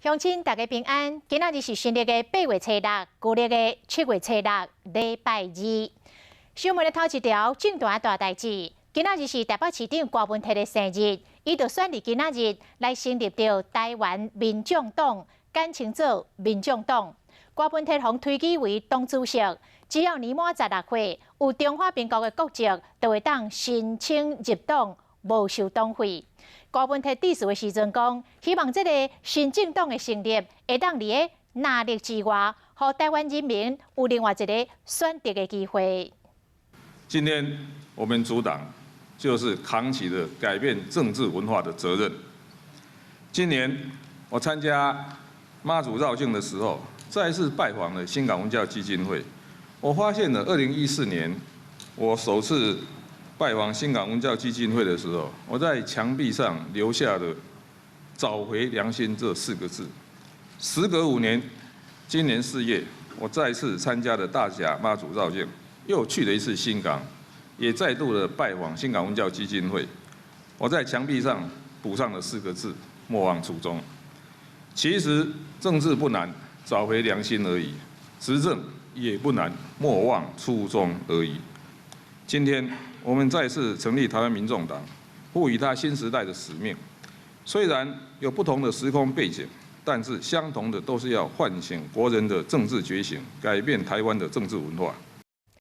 乡亲大家平安，今仔日是新历的8月初6，旧历的7月初6，礼拜二。新闻的头一条，重大代志。今仔日是台北市长郭文泰的生日，伊就选伫今仔日来成立着台湾民众党，简称做民众党。郭文泰互推举为党主席，只要年满16岁，有中华民国的国籍，就会当申请入党，无收党费。郭文泰致辞的时阵讲，希望这个新政党的成立，会当伫个纳力之外，互台湾人民有另外一个选择的机会。今天我们主党就是扛起了改变政治文化的责任。今年我参加妈祖绕境的时候，再次拜访了新港文教基金会，我发现了2014年我首次拜访新港文教基金会的时候，我在墙壁上留下了“找回良心”这4个字。时隔5年，今年4月，我再次参加了大甲妈祖绕境，又去了一次新港，也再度的拜访新港文教基金会。我在墙壁上补上了4个字：莫忘初衷。其实政治不难，找回良心而已；执政也不难，莫忘初衷而已。今天我们再次成立台湾民众党，赋予它新时代的使命。虽然有不同的时空背景，但是相同的都是要唤醒国人的政治觉醒，改变台湾的政治文化。